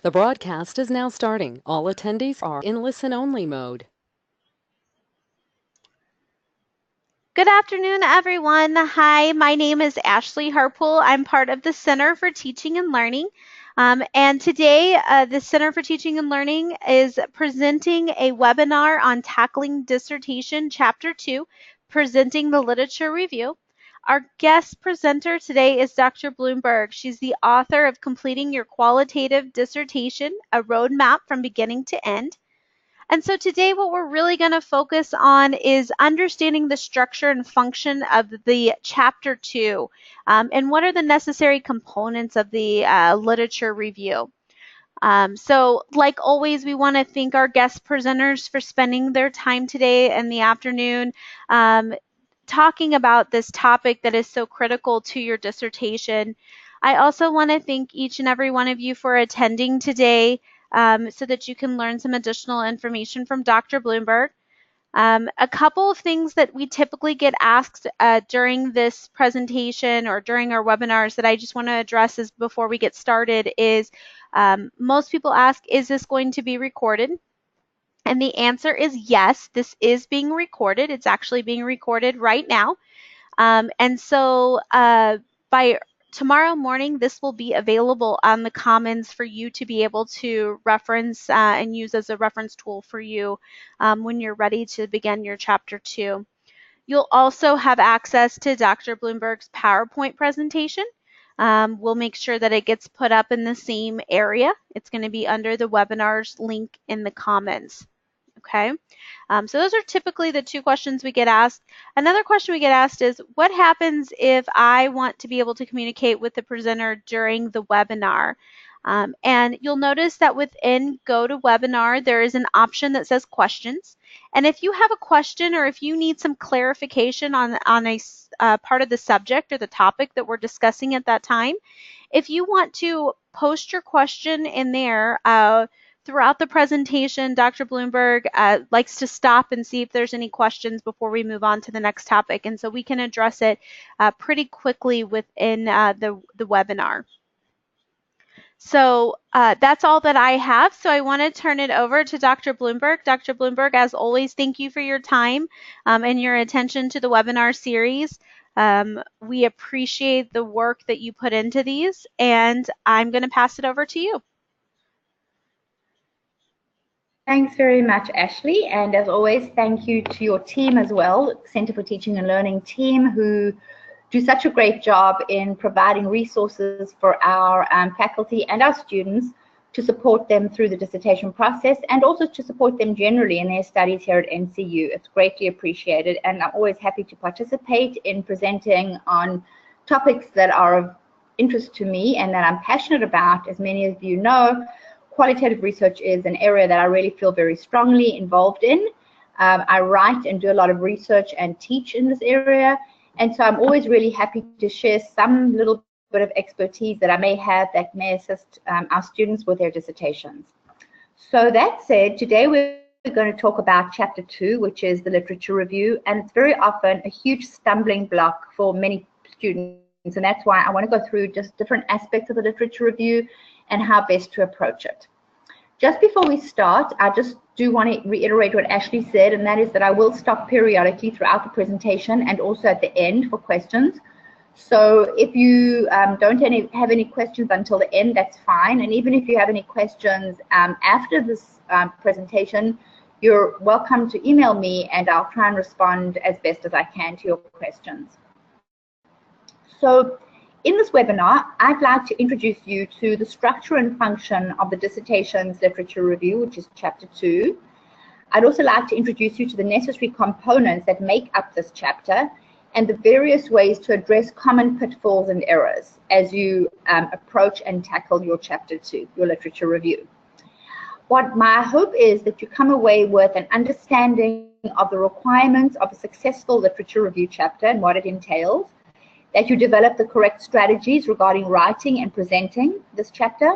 The broadcast is now starting. All attendees are in listen-only mode. Good afternoon, everyone. Hi, my name is Ashley Harpool. I'm part of the Center for Teaching and Learning. And today, the Center for Teaching and Learning is presenting a webinar on tackling dissertation, Chapter 2, presenting the literature review. Our guest presenter today is Dr. Bloomberg. She's the author of Completing Your Qualitative Dissertation, a roadmap from beginning to end. And so today what we're really going to focus on is understanding the structure and function of the Chapter 2 and what are the necessary components of the literature review. So like always, we want to thank our guest presenters for spending their time today in the afternoon talking about this topic that is so critical to your dissertation. I also want to thank each and every one of you for attending today so that you can learn some additional information from Dr. Bloomberg. A couple of things that we typically get asked during this presentation or during our webinars that I just want to address is before we get started is most people ask, is this going to be recorded? And the answer is yes, this is being recorded. It's actually being recorded right now. And so by tomorrow morning, this will be available on the Commons for you to be able to reference and use as a reference tool for you when you're ready to begin your Chapter 2. You'll also have access to Dr. Bloomberg's PowerPoint presentation. We'll make sure that it gets put up in the same area. It's going to be under the webinars link in the Commons. Okay, so those are typically the two questions we get asked. Another question we get asked is, what happens if I want to be able to communicate with the presenter during the webinar? And you'll notice that within GoToWebinar, there is an option that says questions. And if you have a question or if you need some clarification on a part of the subject or the topic that we're discussing at that time, if you want to post your question in there, throughout the presentation, Dr. Bloomberg likes to stop and see if there's any questions before we move on to the next topic. And so we can address it pretty quickly within the webinar. So that's all that I have. So I want to turn it over to Dr. Bloomberg. Dr. Bloomberg, as always, thank you for your time and your attention to the webinar series. We appreciate the work that you put into these, and I'm going to pass it over to you. Thanks very much, Ashley. And as always, thank you to your team as well, Center for Teaching and Learning team, who do such a great job in providing resources for our faculty and our students to support them through the dissertation process and also to support them generally in their studies here at NCU. It's greatly appreciated, and I'm always happy to participate in presenting on topics that are of interest to me and that I'm passionate about. As many of you know, qualitative research is an area that I really feel very strongly involved in. I write and do a lot of research and teach in this area, and so I'm always really happy to share some little bit of expertise that I may have that may assist our students with their dissertations. So that said, today we're going to talk about Chapter 2, which is the literature review, and it's very often a huge stumbling block for many students, and that's why I want to go through just different aspects of the literature review and how best to approach it. Just before we start, I just do want to reiterate what Ashley said, and that is that I will stop periodically throughout the presentation and also at the end for questions. So if you don't have any questions until the end, that's fine. And even if you have any questions after this presentation, you're welcome to email me and I'll try and respond as best as I can to your questions. So in this webinar, I'd like to introduce you to the structure and function of the dissertation's literature review, which is Chapter 2. I'd also like to introduce you to the necessary components that make up this chapter and the various ways to address common pitfalls and errors as you approach and tackle your Chapter 2, your literature review. What my hope is that you come away with an understanding of the requirements of a successful literature review chapter and what it entails, that you develop the correct strategies regarding writing and presenting this chapter,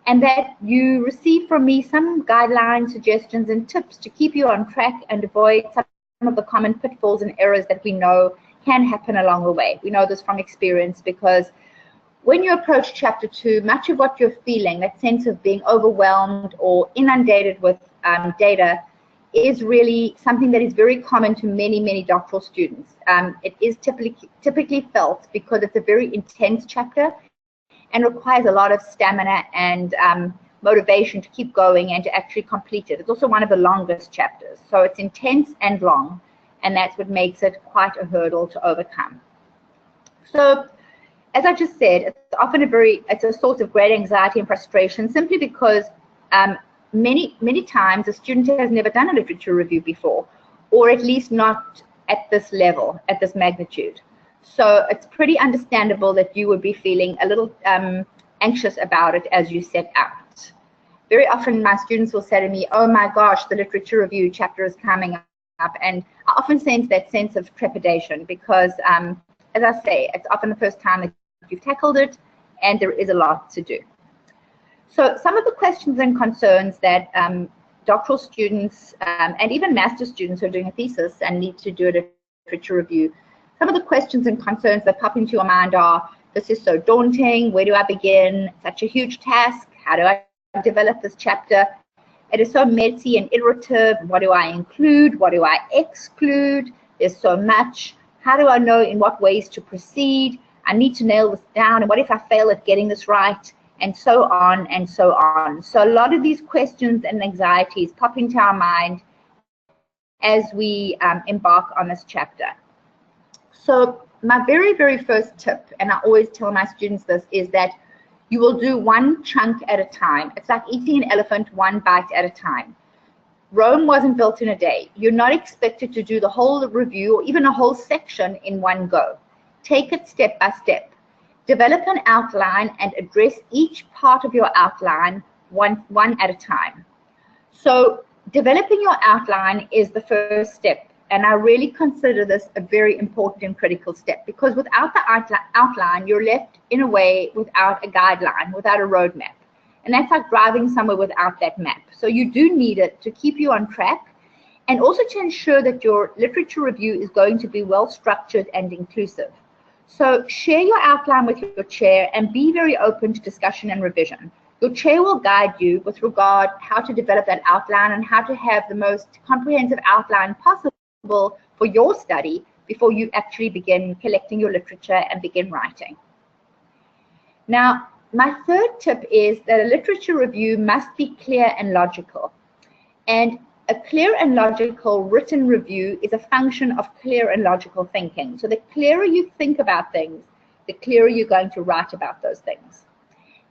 and that you receive from me some guidelines, suggestions, and tips to keep you on track and avoid some of the common pitfalls and errors that we know can happen along the way. We know this from experience because when you approach chapter 2, much of what you're feeling, that sense of being overwhelmed or inundated with data, is really something that is very common to many, many doctoral students. It is typically felt because it's a very intense chapter and requires a lot of stamina and motivation to keep going and to actually complete it. It's also one of the longest chapters, so it's intense and long, and that's what makes it quite a hurdle to overcome. So, as I just said, it's often it's a source of great anxiety and frustration, simply because many times a student has never done a literature review before, or at least not at this level, at this magnitude. So it's pretty understandable that you would be feeling a little anxious about it as you set out. Very often my students will say to me, oh my gosh, the literature review chapter is coming up, and I often sense that sense of trepidation because, as I say, it's often the first time that you've tackled it, and there is a lot to do. So some of the questions and concerns that doctoral students and even master students who are doing a thesis and need to do a literature review, some of the questions and concerns that pop into your mind are, this is so daunting, where do I begin? Such a huge task, how do I develop this chapter? It is so messy and iterative, what do I include, what do I exclude? There's so much, how do I know in what ways to proceed? I need to nail this down, and what if I fail at getting this right? And so on and so on. So a lot of these questions and anxieties pop into our mind as we embark on this chapter. So my very, very first tip, and I always tell my students this, is that you will do one chunk at a time. It's like eating an elephant one bite at a time. Rome wasn't built in a day. You're not expected to do the whole review or even a whole section in one go. Take it step by step. Develop an outline and address each part of your outline one at a time. So developing your outline is the first step, and I really consider this a very important and critical step, because without the outline, you're left in a way without a guideline, without a roadmap. And that's like driving somewhere without that map. So you do need it to keep you on track, and also to ensure that your literature review is going to be well structured and inclusive. So share your outline with your chair and be very open to discussion and revision. Your chair will guide you with regard how to develop that outline and how to have the most comprehensive outline possible for your study before you actually begin collecting your literature and begin writing. Now, my third tip is that a literature review must be clear and logical. And a clear and logical written review is a function of clear and logical thinking. So the clearer you think about things, the clearer you're going to write about those things.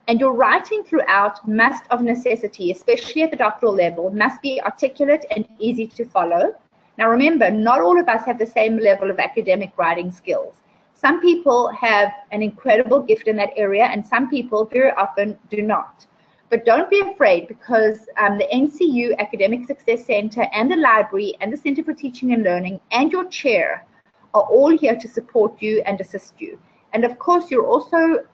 And your writing throughout must, of necessity, especially at the doctoral level, must be articulate and easy to follow. Now remember, not all of us have the same level of academic writing skills. Some people have an incredible gift in that area, and some people very often do not. But don't be afraid, because the NCU Academic Success Center and the library and the Center for Teaching and Learning and your chair are all here to support you and assist you. And of course, you're also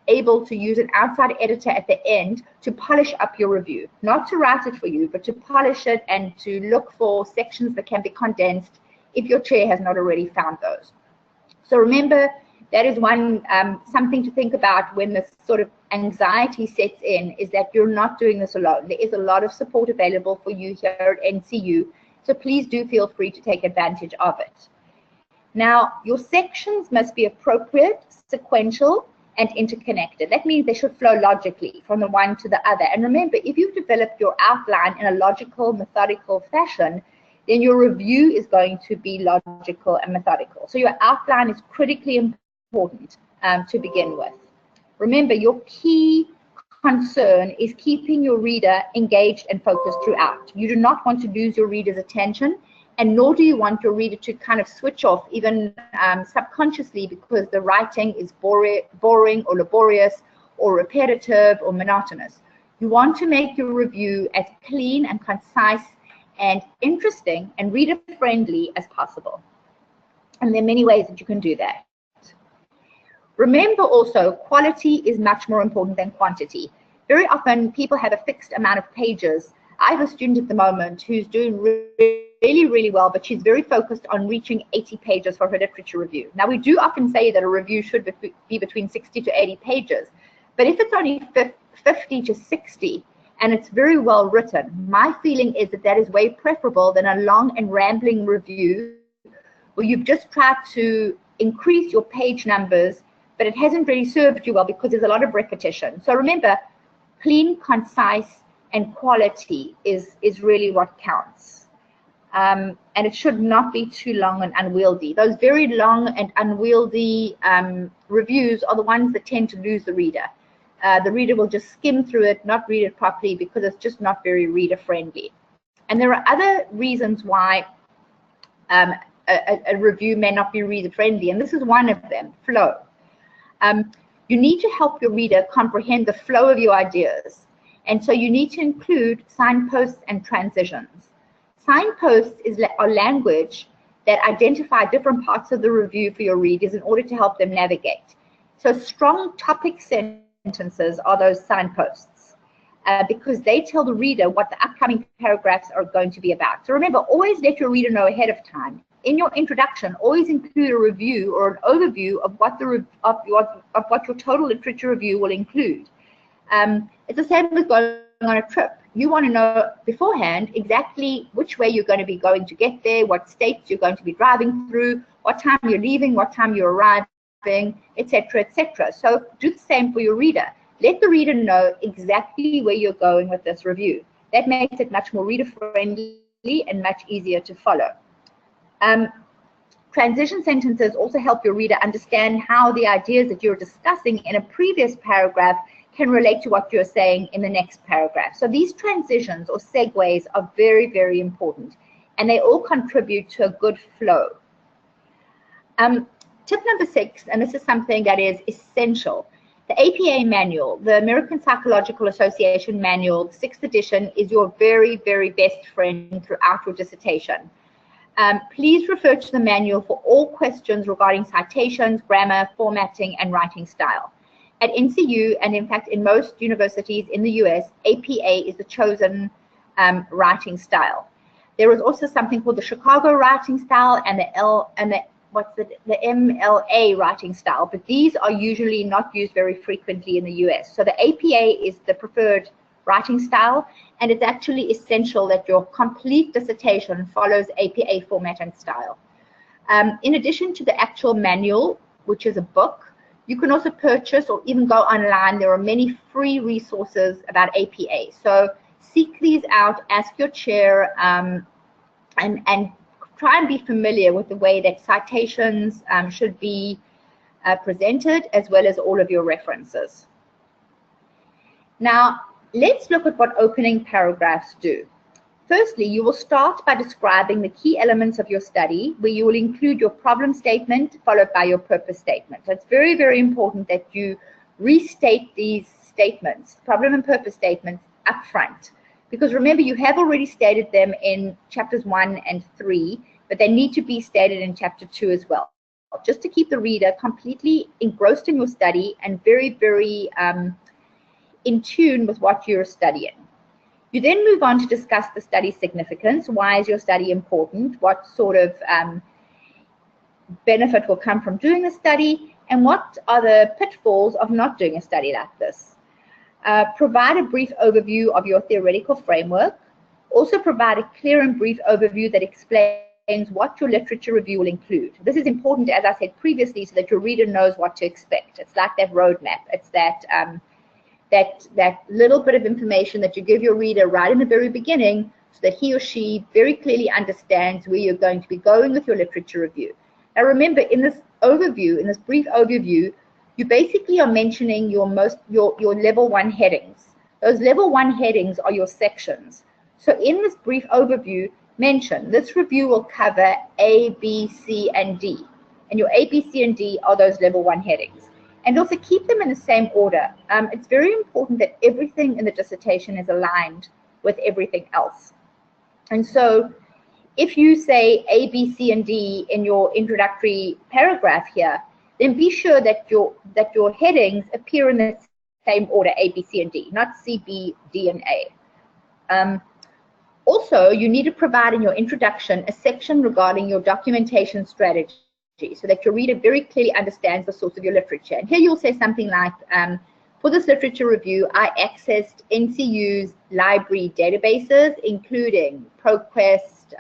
able to use an outside editor at the end to polish up your review, not to write it for you, but to polish it and to look for sections that can be condensed if your chair has not already found those. So remember, that is one something to think about when this sort of anxiety sets in, is that you're not doing this alone. There is a lot of support available for you here at NCU, so please do feel free to take advantage of it. Now, your sections must be appropriate, sequential, and interconnected. That means they should flow logically from the one to the other. And remember, if you've developed your outline in a logical, methodical fashion, then your review is going to be logical and methodical. So your outline is critically important to begin with. Remember, your key concern is keeping your reader engaged and focused throughout. You do not want to lose your reader's attention, and nor do you want your reader to kind of switch off, even subconsciously, because the writing is boring or laborious or repetitive or monotonous. You want to make your review as clean and concise and interesting and reader-friendly as possible. And there are many ways that you can do that. Remember also, quality is much more important than quantity. Very often, people have a fixed amount of pages I have a student at the moment who's doing really, really well, but she's very focused on reaching 80 pages for her literature review. Now, we do often say that a review should be between 60 to 80 pages, but if it's only 50 to 60 and it's very well written, my feeling is that that is way preferable than a long and rambling review where you've just tried to increase your page numbers, but it hasn't really served you well because there's a lot of repetition. So remember, clean, concise, and quality is really what counts. And it should not be too long and unwieldy. Those very long and unwieldy reviews are the ones that tend to lose the reader. The reader will just skim through it, not read it properly because it's just not very reader friendly. And there are other reasons why a review may not be reader friendly, and this is one of them: flow. You need to help your reader comprehend the flow of your ideas, and so you need to include signposts and transitions. Signposts are language that identify different parts of the review for your readers in order to help them navigate. So strong topic sentences are those signposts because they tell the reader what the upcoming paragraphs are going to be about. So remember, always let your reader know ahead of time. In your introduction, always include a review or an overview of what your total literature review will include. It's the same as going on a trip. You want to know beforehand exactly which way you're going to be going to get there, what states you're going to be driving through, what time you're leaving, what time you're arriving, etc., etc. So do the same for your reader. Let the reader know exactly where you're going with this review. That makes it much more reader-friendly and much easier to follow. Transition sentences also help your reader understand how the ideas that you're discussing in a previous paragraph can relate to what you're saying in the next paragraph. So these transitions or segues are very, very important, and they all contribute to a good flow. Tip number 6, and this is something that is essential. The APA manual, the American Psychological Association manual, the 6th edition, is your very, very best friend throughout your dissertation. Please refer to the manual for all questions regarding citations, grammar, formatting, and writing style. At NCU, and in fact in most universities in the US, APA is the chosen writing style. There is also something called the Chicago writing style and the MLA writing style, but these are usually not used very frequently in the US. So the APA is the preferred writing style, and it's actually essential that your complete dissertation follows APA format and style. In addition to the actual manual, which is a book, you can also purchase or even go online. There are many free resources about APA. So seek these out, ask your chair, and try and be familiar with the way that citations should be presented, as well as all of your references. Now, let's look at what opening paragraphs do. Firstly, you will start by describing the key elements of your study, where you will include your problem statement followed by your purpose statement. So it's very, very important that you restate these statements, problem and purpose statements, up front. Because remember, you have already stated them in chapters 1 and 3, but they need to be stated in chapter 2 as well, just to keep the reader completely engrossed in your study and very, very in tune with what you're studying. You then move on to discuss the study's significance. Why is your study important? What sort of benefit will come from doing the study? And what are the pitfalls of not doing a study like this? Provide a brief overview of your theoretical framework. Also provide a clear and brief overview that explains what your literature review will include. This is important, as I said previously, so that your reader knows what to expect. It's like that roadmap. It's that little bit of information that you give your reader right in the very beginning, so that he or she very clearly understands where you're going to be going with your literature review. Now remember, in this overview, in this brief overview, you basically are mentioning your level 1 headings. Those level 1 headings are your sections. So in this brief overview, mention this review will cover A, B, C, and D. And your A, B, C, and D are those level 1 headings. And also keep them in the same order. It's very important that everything in the dissertation is aligned with everything else. And so if you say A, B, C, and D in your introductory paragraph here, then be sure that your headings appear in the same order, A, B, C, and D, not C, B, D, and A. Also, you need to provide in your introduction a section regarding your documentation strategy so that your reader very clearly understands the source of your literature. And here you'll say something like, for this literature review, I accessed NCU's library databases, including ProQuest,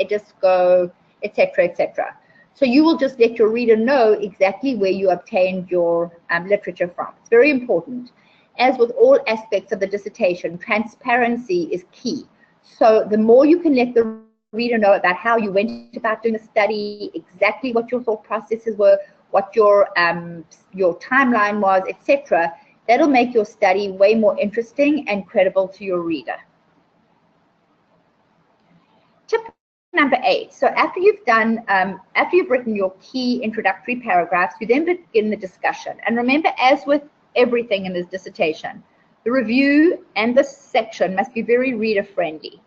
Edisco, etc., etc. So you will just let your reader know exactly where you obtained your literature from. It's very important. As with all aspects of the dissertation, transparency is key. So the more you can let the reader know about how you went about doing the study, exactly what your thought processes were, what your timeline was, etc., that'll make your study way more interesting and credible to your reader. Tip number 8. So after you've written your key introductory paragraphs, you then begin the discussion. And remember, as with everything in this dissertation, the review and the section must be very reader friendly.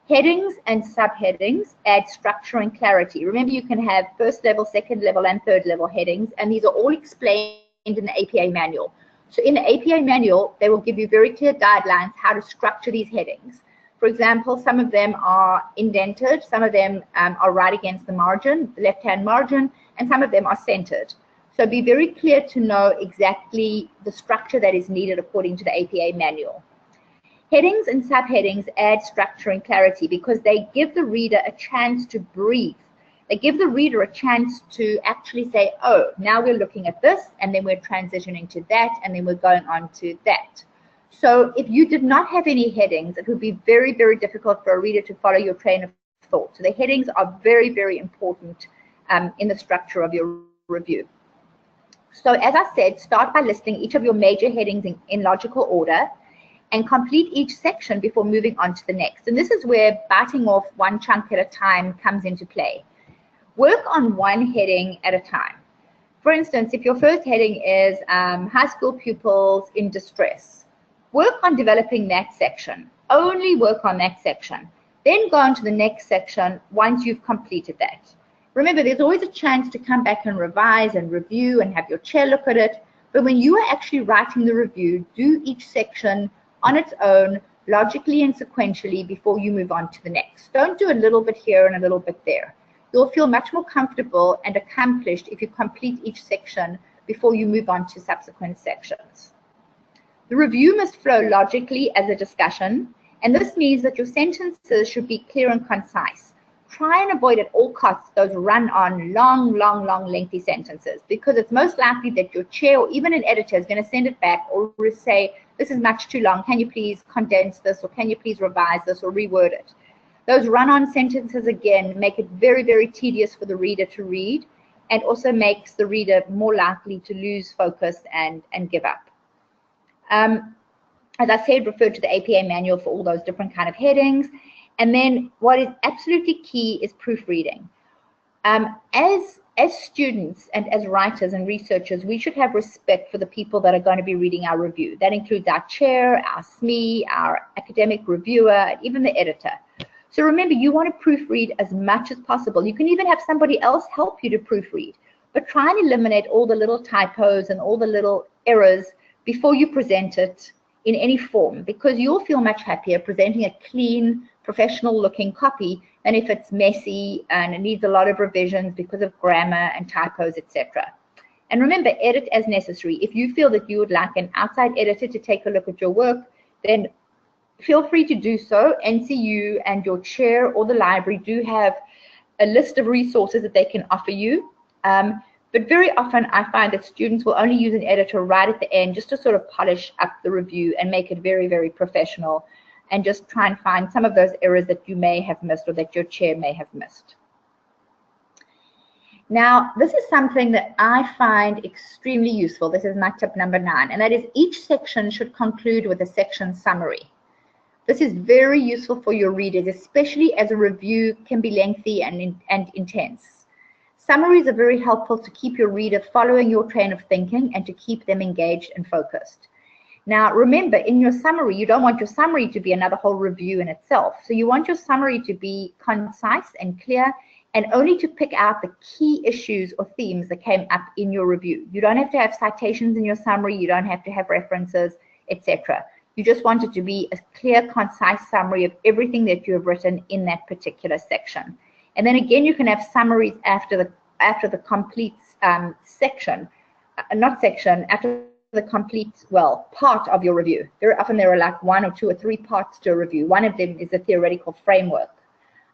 Headings and subheadings add structure and clarity. Remember, you can have first level, second level, and third level headings, and these are all explained in the APA manual. So in the APA manual, they will give you very clear guidelines how to structure these headings. For example, some of them are indented, some of them are right against the margin, the left-hand margin, and some of them are centered. So be very clear to know exactly the structure that is needed according to the APA manual. Headings and subheadings add structure and clarity because they give the reader a chance to breathe. They give the reader a chance to actually say, oh, now we're looking at this, and then we're transitioning to that, and then we're going on to that. So if you did not have any headings, it would be very, very difficult for a reader to follow your train of thought. So the headings are very, very important in the structure of your review. So as I said, start by listing each of your major headings in logical order and complete each section before moving on to the next. And this is where biting off one chunk at a time comes into play. Work on one heading at a time. For instance, if your first heading is high school pupils in distress, work on developing that section. Only work on that section. Then go on to the next section once you've completed that. Remember, there's always a chance to come back and revise and review and have your chair look at it. But when you are actually writing the review, do each section on its own, logically and sequentially before you move on to the next. Don't do a little bit here and a little bit there. You'll feel much more comfortable and accomplished if you complete each section before you move on to subsequent sections. The review must flow logically as a discussion, and this means that your sentences should be clear and concise. Try and avoid at all costs those run-on, long, lengthy sentences, because it's most likely that your chair or even an editor is going to send it back or say, this is much too long, can you please condense this, or can you please revise this or reword it. Those run-on sentences, again, make it very, very tedious for the reader to read, and also makes the reader more likely to lose focus and give up. As I said, refer to the APA manual for all those different kind of headings. And then what is absolutely key is proofreading. As students and as writers and researchers, we should have respect for the people that are going to be reading our review. That includes our chair, our SME, our academic reviewer, and even the editor. So remember, you want to proofread as much as possible. You can even have somebody else help you to proofread, but try and eliminate all the little typos and all the little errors before you present it in any form, because you'll feel much happier presenting a clean, professional looking copy than if it's messy and it needs a lot of revisions because of grammar and typos, etc. And remember, edit as necessary. If you feel that you would like an outside editor to take a look at your work, then feel free to do so. NCU and your chair or the library do have a list of resources that they can offer you. But very often I find that students will only use an editor right at the end just to sort of polish up the review and make it very, very professional, and just try and find some of those errors that you may have missed or that your chair may have missed. Now, this is something that I find extremely useful. This is my tip number 9, and that is each section should conclude with a section summary. This is very useful for your readers, especially as a review can be lengthy and intense. Summaries are very helpful to keep your reader following your train of thinking and to keep them engaged and focused. Now, remember, in your summary, you don't want your summary to be another whole review in itself. So you want your summary to be concise and clear, and only to pick out the key issues or themes that came up in your review. You don't have to have citations in your summary. You don't have to have references, etc. You just want it to be a clear, concise summary of everything that you have written in that particular section. And then again, you can have summaries after the complete section, after the complete, well, part of your review. Very often there are like 1 or 2 or 3 parts to a review. One of them is a theoretical framework.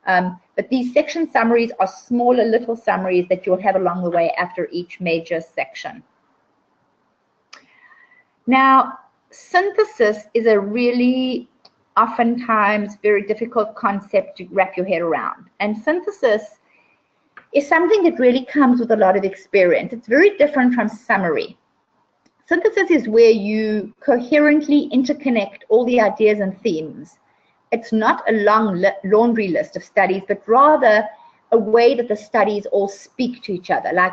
But these section summaries are smaller little summaries that you'll have along the way after each major section. Now, synthesis is a really oftentimes very difficult concept to wrap your head around. And synthesis is something that really comes with a lot of experience. It's very different from summary. Synthesis is where you coherently interconnect all the ideas and themes. It's not a long laundry list of studies, but rather a way that the studies all speak to each other. Like,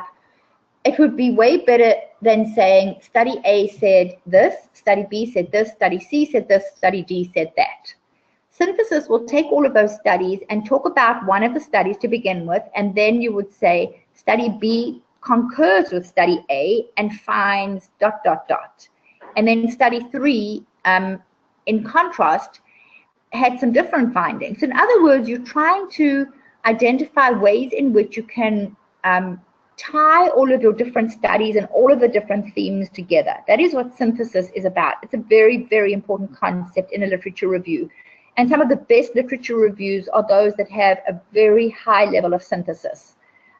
it would be way better than saying study A said this, study B said this, study C said this, study D said that. Synthesis will take all of those studies and talk about one of the studies to begin with, and then you would say study B concurs with study A and finds ... And then study 3, in contrast, had some different findings. In other words, you're trying to identify ways in which you can tie all of your different studies and all of the different themes together. That is what synthesis is about. It's a very, very important concept in a literature review. And some of the best literature reviews are those that have a very high level of synthesis.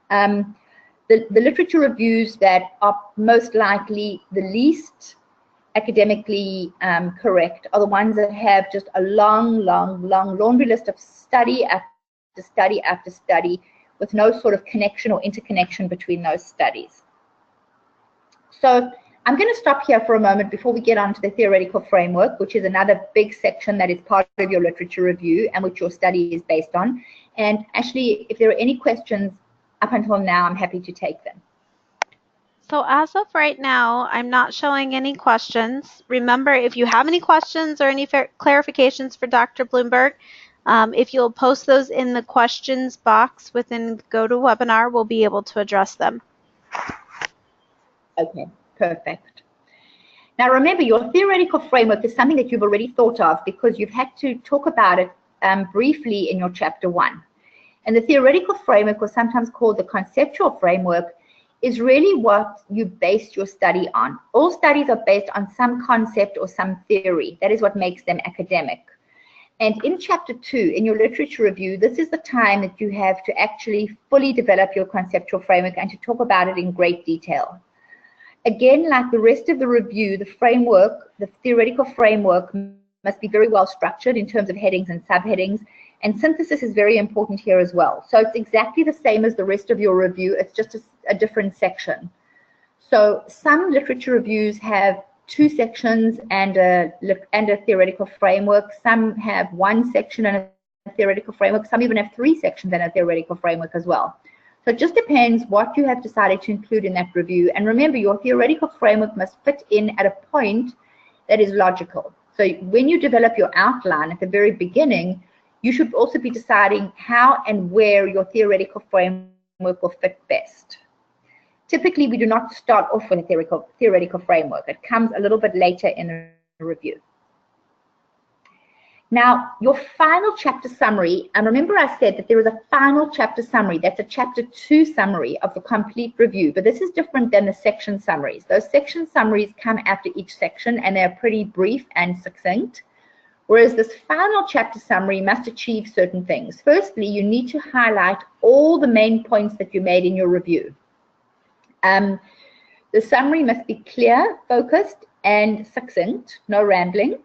The literature reviews that are most likely the least academically correct are the ones that have just a long laundry list of study after study after study, with no sort of connection or interconnection between those studies. So I'm going to stop here for a moment before we get on to the theoretical framework, which is another big section that is part of your literature review and which your study is based on. And Ashley, if there are any questions up until now, I'm happy to take them. So as of right now, I'm not showing any questions. Remember, if you have any questions or any clarifications for Dr. Bloomberg, if you'll post those in the questions box within GoToWebinar, we'll be able to address them. Okay, perfect. Now remember, your theoretical framework is something that you've already thought of because you've had to talk about it briefly in your chapter 1. And the theoretical framework, or sometimes called the conceptual framework, is really what you base your study on. All studies are based on some concept or some theory. That is what makes them academic. And in chapter 2, in your literature review, this is the time that you have to actually fully develop your conceptual framework and to talk about it in great detail. Again, like the rest of the review, the framework, the theoretical framework must be very well structured in terms of headings and subheadings, and synthesis is very important here as well. So it's exactly the same as the rest of your review, it's just a different section. So some literature reviews have 2 sections and a theoretical framework. Some have 1 section and a theoretical framework. Some even have 3 sections and a theoretical framework as well. So it just depends what you have decided to include in that review. And remember, your theoretical framework must fit in at a point that is logical. So when you develop your outline at the very beginning, you should also be deciding how and where your theoretical framework will fit best. Typically, we do not start off with a theoretical framework. It comes a little bit later in the review. Now, your final chapter summary, and remember I said that there is a final chapter summary. That's a chapter 2 summary of the complete review, but this is different than the section summaries. Those section summaries come after each section, and they're pretty brief and succinct, whereas this final chapter summary must achieve certain things. Firstly, you need to highlight all the main points that you made in your review. The summary must be clear, focused, and succinct, no rambling.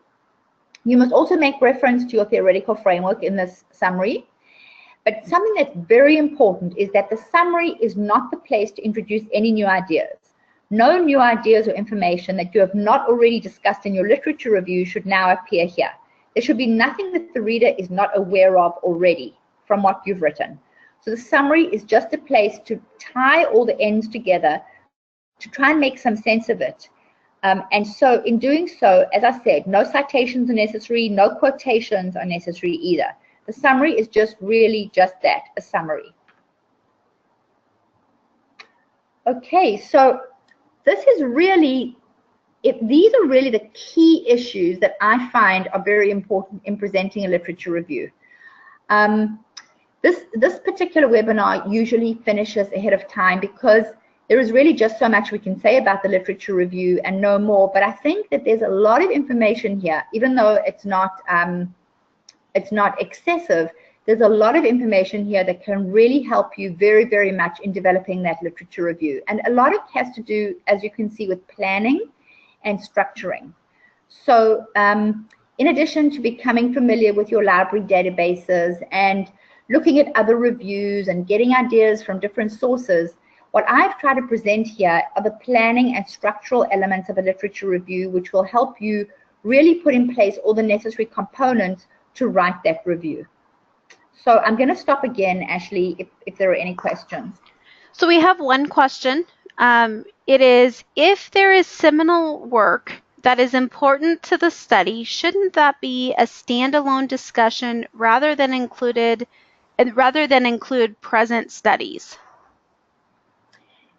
You must also make reference to your theoretical framework in this summary. But something that's very important is that the summary is not the place to introduce any new ideas. No new ideas or information that you have not already discussed in your literature review should now appear here. There should be nothing that the reader is not aware of already from what you've written. So the summary is just a place to tie all the ends together, to try and make some sense of it. And so in doing so, as I said, no citations are necessary, no quotations are necessary either. The summary is just really just that, a summary. Okay, so this is really these are really the key issues that I find are very important in presenting a literature review. This particular webinar usually finishes ahead of time because there is really just so much we can say about the literature review and no more. But I think that there's a lot of information here, even though it's not excessive. There's a lot of information here that can really help you very, very much in developing that literature review. And a lot of it has to do, as you can see, with planning and structuring. So in addition to becoming familiar with your library databases and looking at other reviews and getting ideas from different sources, what I've tried to present here are the planning and structural elements of a literature review, which will help you really put in place all the necessary components to write that review. So I'm going to stop again, Ashley, if there are any questions. So we have one question. It is, if there is seminal work that is important to the study, shouldn't that be a standalone discussion rather than include present studies?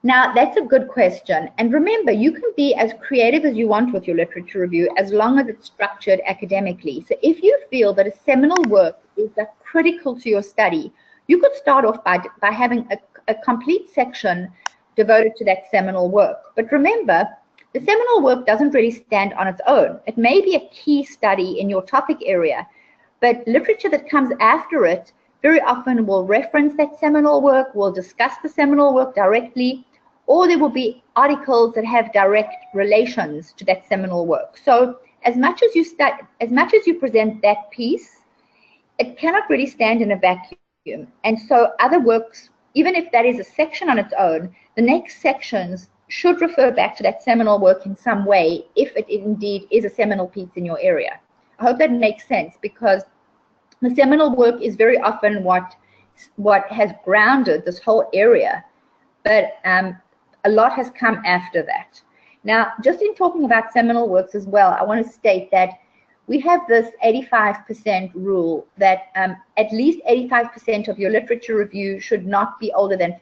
Now, that's a good question. And remember, you can be as creative as you want with your literature review as long as it's structured academically. So if you feel that a seminal work is critical to your study, you could start off by having a complete section devoted to that seminal work. But remember, the seminal work doesn't really stand on its own. It may be a key study in your topic area, but literature that comes after it very often will reference that seminal work, will discuss the seminal work directly, or there will be articles that have direct relations to that seminal work. So as much as you present that piece, it cannot really stand in a vacuum. And so other works, even if that is a section on its own, the next sections should refer back to that seminal work in some way, if it indeed is a seminal piece in your area. I hope that makes sense, because the seminal work is very often what has grounded this whole area, but a lot has come after that. Now, just in talking about seminal works as well, I want to state that we have this 85% rule that at least 85% of your literature review should not be older than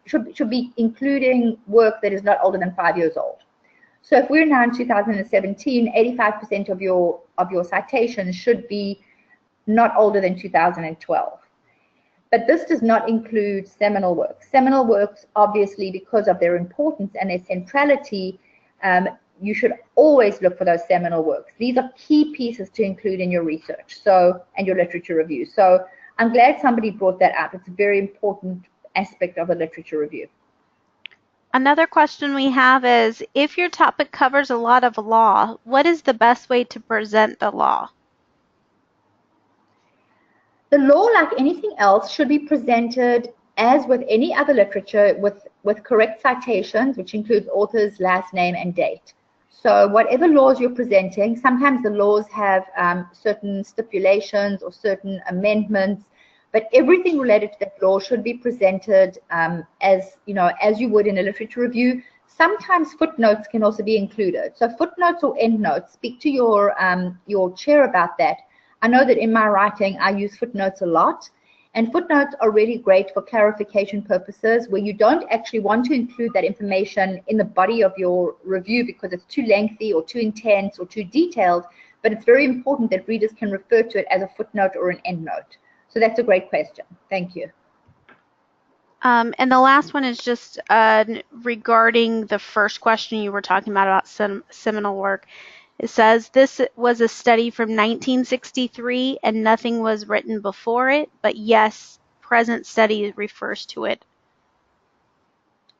should be including work that is not older than 5 years old. So if we're now in 2017, 85% of your citations should be not older than 2012. But this does not include seminal works. Seminal works, obviously, because of their importance and their centrality, you should always look for those seminal works. These are key pieces to include in your research and your literature review. So I'm glad somebody brought that up. It's a very important aspect of a literature review. Another question we have is, if your topic covers a lot of law, what is the best way to present the law? The law, like anything else, should be presented as with any other literature with correct citations, which includes author's last name and date. So whatever laws you're presenting, sometimes the laws have certain stipulations or certain amendments, but everything related to that law should be presented as you would in a literature review. Sometimes footnotes can also be included. So footnotes or endnotes, speak to your chair about that. I know that in my writing, I use footnotes a lot, and footnotes are really great for clarification purposes, where you don't actually want to include that information in the body of your review because it's too lengthy or too intense or too detailed, but it's very important that readers can refer to it as a footnote or an endnote. So that's a great question. Thank you. And the last one is just regarding the first question you were talking about seminal work. It says, this was a study from 1963 and nothing was written before it, but yes, present study refers to it.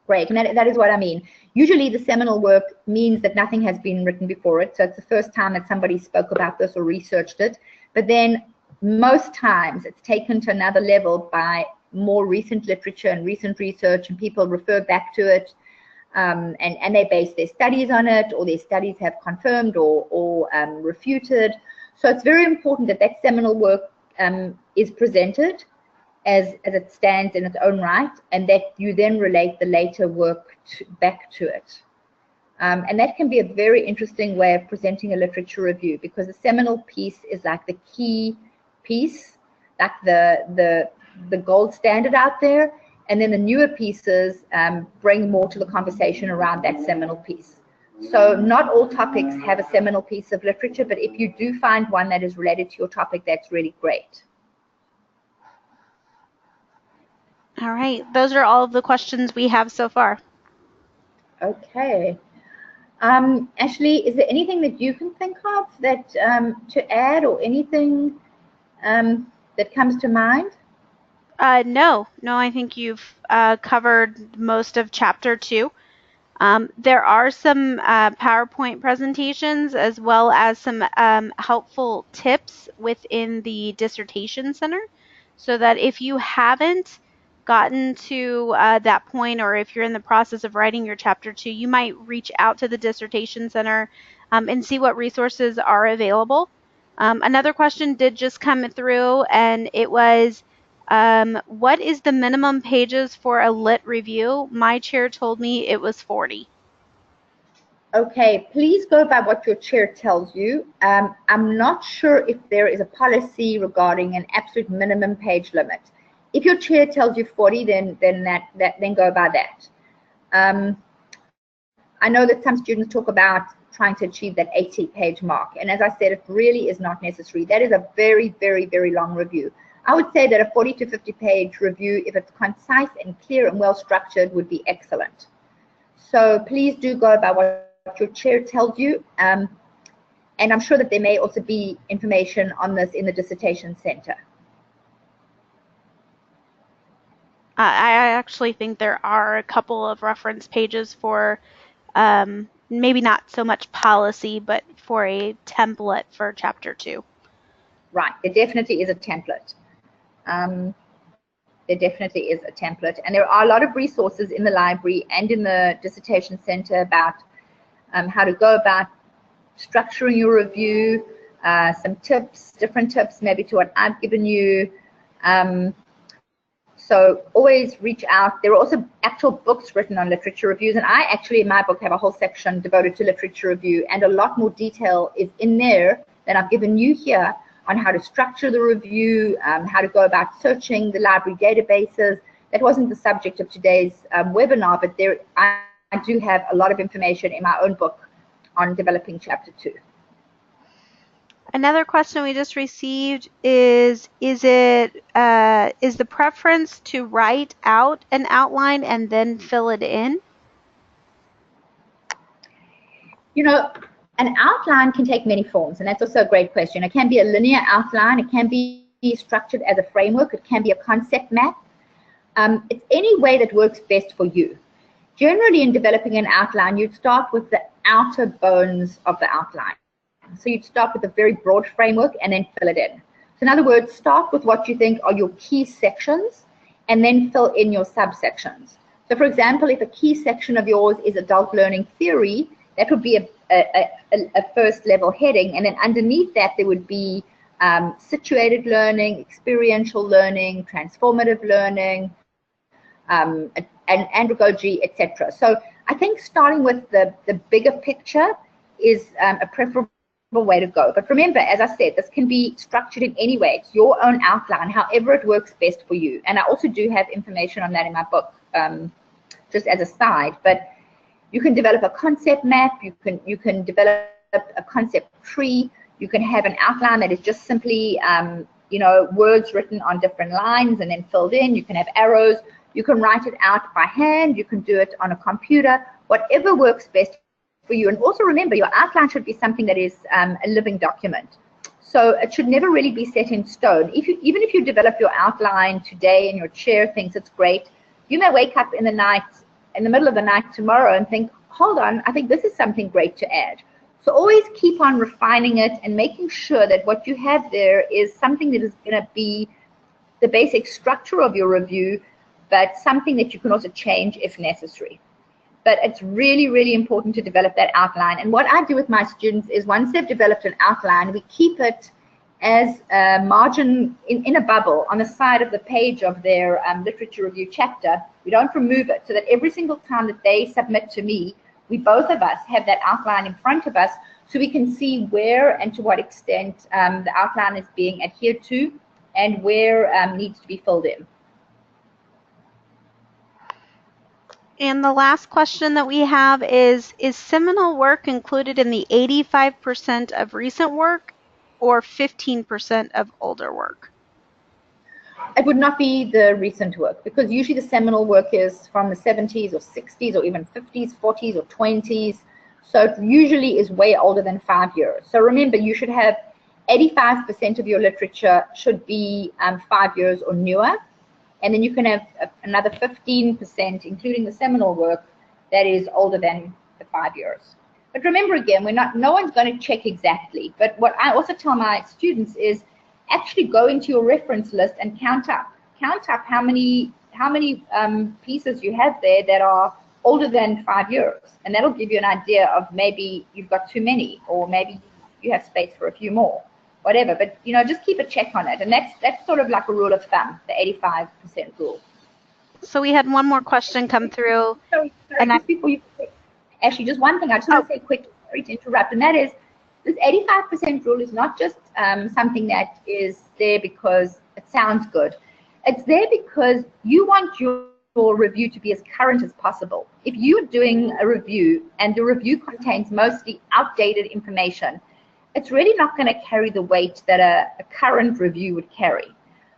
Great, and that is what I mean. Usually the seminal work means that nothing has been written before it, so it's the first time that somebody spoke about this or researched it, but then most times it's taken to another level by more recent literature and recent research, and people refer back to it. And they base their studies on it, or their studies have confirmed or refuted. So it's very important that that seminal work is presented as it stands in its own right, and that you then relate the later work back to it. And that can be a very interesting way of presenting a literature review, because the seminal piece is like the key piece, like the gold standard out there. And then the newer pieces bring more to the conversation around that seminal piece. So not all topics have a seminal piece of literature, but if you do find one that is related to your topic, that's really great. All right, those are all of the questions we have so far. Okay. Ashley, is there anything that you can think of that to add, or anything that comes to mind? No, I think you've covered most of chapter 2. There are some PowerPoint presentations as well as some helpful tips within the dissertation center, so that if you haven't gotten to that point, or if you're in the process of writing your chapter 2, you might reach out to the dissertation center and see what resources are available. Another question did just come through, and it was, what is the minimum pages for a lit review? My chair told me it was 40. Okay, please go by what your chair tells you. I'm not sure if there is a policy regarding an absolute minimum page limit. If your chair tells you 40, then go by that. I know that some students talk about trying to achieve that 80-page mark, and as I said, it really is not necessary. That is a very, very, very long review. I would say that a 40 to 50-page review, if it's concise and clear and well structured, would be excellent. So please do go by what your chair tells you, and I'm sure that there may also be information on this in the dissertation center. I actually think there are a couple of reference pages for maybe not so much policy, but for a template for chapter 2. Right, there definitely is a template. There definitely is a template, and there are a lot of resources in the library and in the dissertation center about how to go about structuring your review, some tips, different tips maybe to what I've given you. So always reach out. There are also actual books written on literature reviews, and I actually in my book have a whole section devoted to literature review, and a lot more detail is in there than I've given you here on how to structure the review, how to go about searching the library databases. That wasn't the subject of today's webinar, but I do have a lot of information in my own book on developing chapter 2. Another question we just received is the preference to write out an outline and then fill it in? You know, an outline can take many forms, and that's also a great question. It can be a linear outline, it can be structured as a framework, it can be a concept map. It's any way that works best for you. Generally, in developing an outline, you'd start with the outer bones of the outline. So you'd start with a very broad framework and then fill it in. So in other words, start with what you think are your key sections and then fill in your subsections. So for example, if a key section of yours is adult learning theory, that would be a first level heading, and then underneath that there would be situated learning, experiential learning, transformative learning, and andragogy, etc. So I think starting with the bigger picture is a preferable way to go. But remember, as I said, this can be structured in any way. It's your own outline, however it works best for you. And I also do have information on that in my book, just as a side. But you can develop a concept map, you can develop a concept tree, you can have an outline that is just simply words written on different lines and then filled in. You can have arrows, you can write it out by hand, you can do it on a computer, whatever works best for you. And also remember, your outline should be something that is a living document. So it should never really be set in stone. Even if you develop your outline today and your chair thinks it's great, you may wake up in the middle of the night tomorrow and think, hold on, I think this is something great to add. So always keep on refining it and making sure that what you have there is something that is going to be the basic structure of your review, but something that you can also change if necessary. But it's really, really important to develop that outline. And what I do with my students is once they've developed an outline, we keep it as a margin in a bubble on the side of the page of their literature review chapter. We don't remove it, so that every single time that they submit to me, we both of us have that outline in front of us, so we can see where and to what extent the outline is being adhered to and where needs to be filled in. And the last question that we have is seminal work included in the 85% of recent work or 15% of older work? It would not be the recent work, because usually the seminal work is from the 70s or 60s or even 50s, 40s or 20s. So it usually is way older than 5 years. So remember, you should have 85% of your literature should be 5 years or newer. And then you can have another 15%, including the seminal work, that is older than the 5 years. But remember, again, no one's going to check exactly. But what I also tell my students is actually go into your reference list and count up how many pieces you have there that are older than 5 years, and that'll give you an idea of maybe you've got too many, or maybe you have space for a few more, whatever. But just keep a check on it, and that's sort of like a rule of thumb, the 85% rule. So we had one more question come through. Sorry, just before you, Ashley, just one thing I just want to say quickly, sorry to interrupt, and that is this 85% rule is not just something that is there because it sounds good. It's there because you want your review to be as current as possible. If you're doing a review and the review contains mostly outdated information, it's really not going to carry the weight that a current review would carry.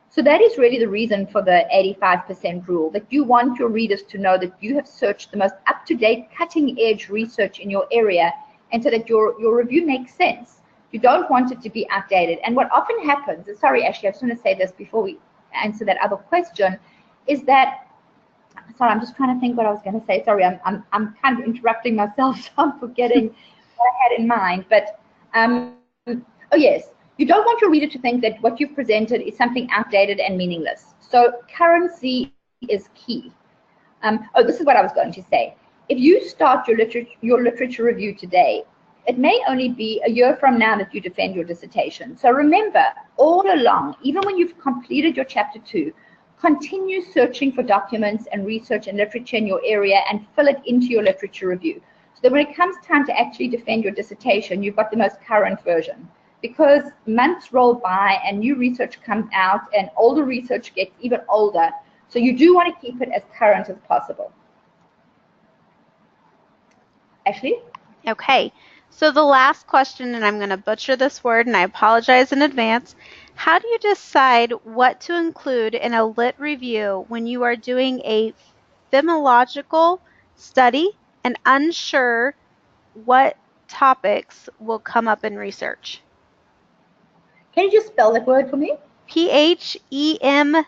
So that is really the reason for the 85% rule, that you want your readers to know that you have searched the most up-to-date, cutting-edge research in your area, and so that your review makes sense. You don't want it to be outdated. And what often happens, and sorry, Ashley, I just want to say this before we answer that other question, is that, sorry, I'm just trying to think what I was going to say. Sorry, I'm kind of interrupting myself, so I'm forgetting what I had in mind. But, oh yes, you don't want your reader to think that what you've presented is something outdated and meaningless. So currency is key. This is what I was going to say. If you start your literature review today, it may only be a year from now that you defend your dissertation. So remember, all along, even when you've completed your chapter 2, continue searching for documents and research and literature in your area and fill it into your literature review. So that when it comes time to actually defend your dissertation, you've got the most current version. Because months roll by and new research comes out and older research gets even older. So you do want to keep it as current as possible. Ashley? Okay, so the last question, and I'm going to butcher this word, and I apologize in advance. How do you decide what to include in a lit review when you are doing a philological study and unsure what topics will come up in research? Can you just spell that word for me? Phenomenological.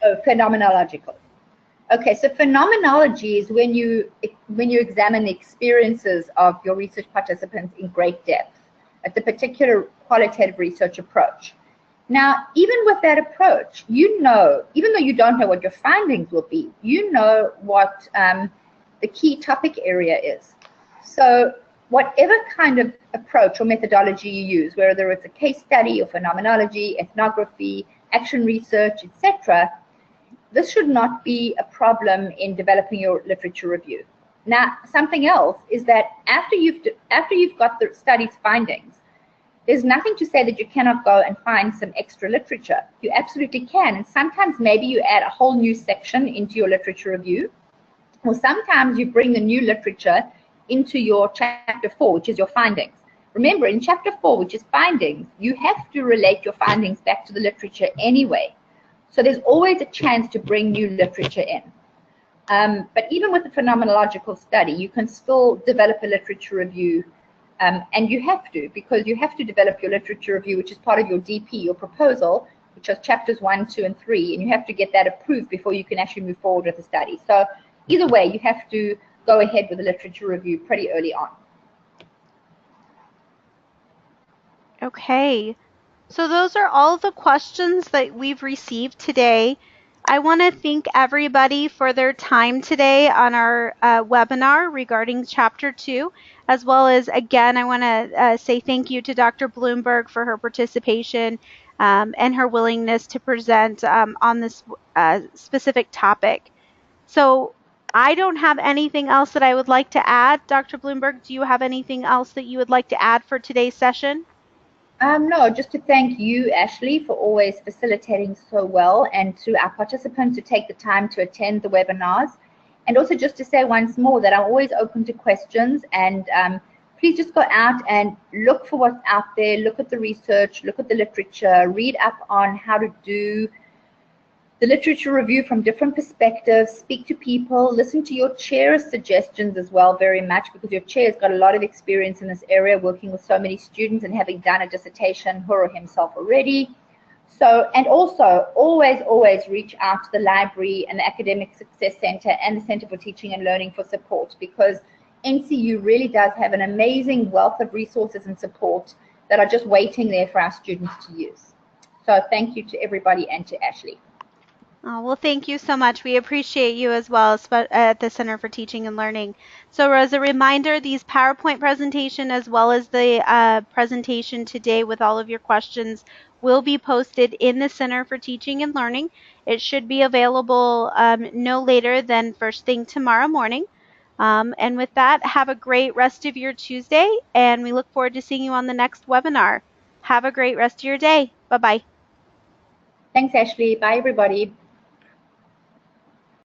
Oh, phenomenological. Okay, so phenomenology is when you examine the experiences of your research participants in great depth. It's a particular qualitative research approach. Now, even with that approach, even though you don't know what your findings will be, you know what the key topic area is. So whatever kind of approach or methodology you use, whether it's a case study or phenomenology, ethnography, action research, etc., this should not be a problem in developing your literature review. Now, something else is that after you've got the study's findings, there's nothing to say that you cannot go and find some extra literature. You absolutely can, and sometimes maybe you add a whole new section into your literature review, or sometimes you bring the new literature into your chapter 4, which is your findings. Remember, in chapter 4, which is findings, you have to relate your findings back to the literature anyway. So there's always a chance to bring new literature in. But even with a phenomenological study, you can still develop a literature review, and you have to, because you have to develop your literature review, which is part of your DP, your proposal, which is chapters 1, 2, and 3, and you have to get that approved before you can actually move forward with the study. So either way, you have to go ahead with the literature review pretty early on. Okay. So those are all the questions that we've received today. I want to thank everybody for their time today on our webinar regarding Chapter 2, as well as, again, I want to say thank you to Dr. Bloomberg for her participation and her willingness to present on this specific topic. So I don't have anything else that I would like to add. Dr. Bloomberg, do you have anything else that you would like to add for today's session? No, just to thank you, Ashley, for always facilitating so well, and to our participants who take the time to attend the webinars. And also just to say once more that I'm always open to questions, and please just go out and look for what's out there, look at the research, look at the literature, read up on how to do the literature review from different perspectives, speak to people, listen to your chair's suggestions as well very much, because your chair's got a lot of experience in this area, working with so many students and having done a dissertation her or himself already. So, and also always reach out to the library and the Academic Success Center and the Center for Teaching and Learning for support, because NCU really does have an amazing wealth of resources and support that are just waiting there for our students to use. So thank you to everybody and to Ashley. Oh, well, thank you so much. We appreciate you as well at the Center for Teaching and Learning. So as a reminder, these PowerPoint presentation as well as the presentation today with all of your questions will be posted in the Center for Teaching and Learning. It should be available no later than first thing tomorrow morning. And with that, have a great rest of your Tuesday, and we look forward to seeing you on the next webinar. Have a great rest of your day. Bye-bye. Thanks, Ashley. Bye, everybody.